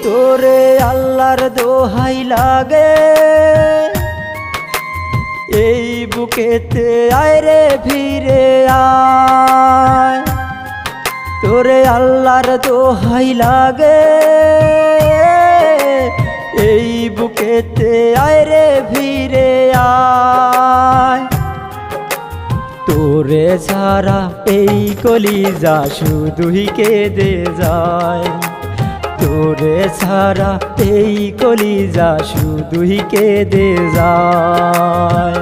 তোরে আল্লাহর দোহাই লাগে, এই বুকেতে আয় রে ফিরে আয়। তোরে আল্লাহর দোহাই লাগে, এই বুকেতে আয় রে ফিরে আয়। তোরে ছাড়া এই কলিজা শুধুই কেঁদে যায়, তোরে ছাড়া এই কলিজা শুধুই কেঁদে যায়।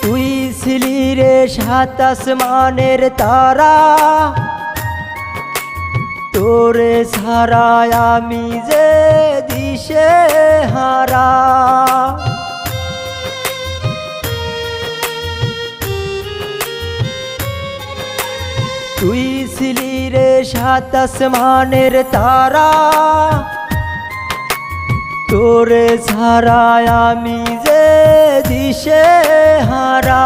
তুই ছিলি রে সাত আসমানের তারা, তোরে ছাড়া আমি যে দিশে হারা। তুই ছিলি রে সাত আসমানের তারা, তোরে ছাড়া আমি যে দিশে হারা।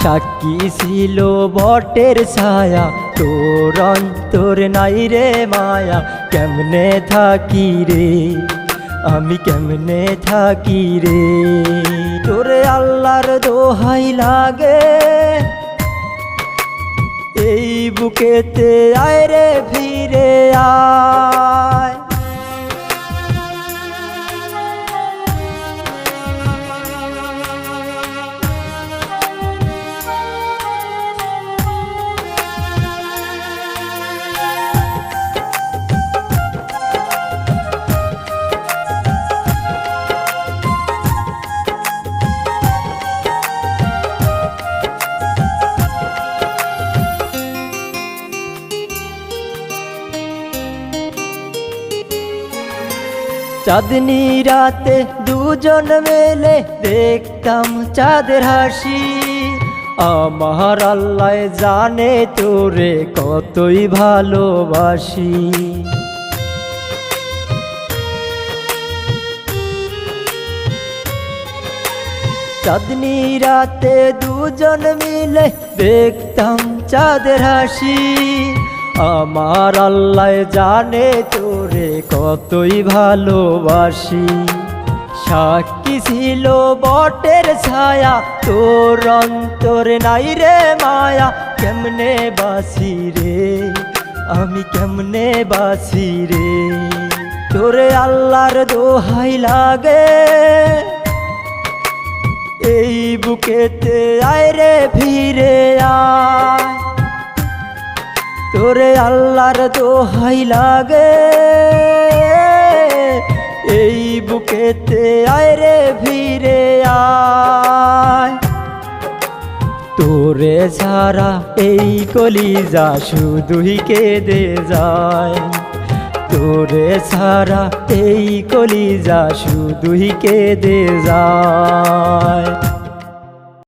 সাক্ষী ছিল বটের ছায়া, তোর অন্তর নাই রে মায়া। কেমনে থাকি রে আমি, কেমনে থাকি রে। তোরে আল্লাহর দোহাই লাগে, এই বুকেতে আয় রে ফিরে আয়। চাঁদনি রাতে দুজন মেলে দেখতাম চাঁদের হাসি। আমার আল্লাহ জানে তোরে কতই ভালোবাসি। চাঁদনি রাতে দুজন মিলে দেখতাম চাঁদের হাসি। আমার আল্লাহ জানে তোরে কতই ভালোবাসি। সাক্ষী ছিল বটের ছায়া, তোর অন্তর নাই রে মায়া। কেমনে বাসি রে আমি, কেমনে বাসি রে। তোরে আল্লাহর দোহাই লাগে, এই বুকেতে আয় রে ফিরে আয়। তোরে আল্লাহর দোহাই লাগে, এই বুকেতে আয় রে ফিরে আয়। তোরে ছাড়া এই কলিজা শুধুই কেঁদে যায়, তোরে ছাড়া এই কলিজা শুধুই কেঁদে যায়।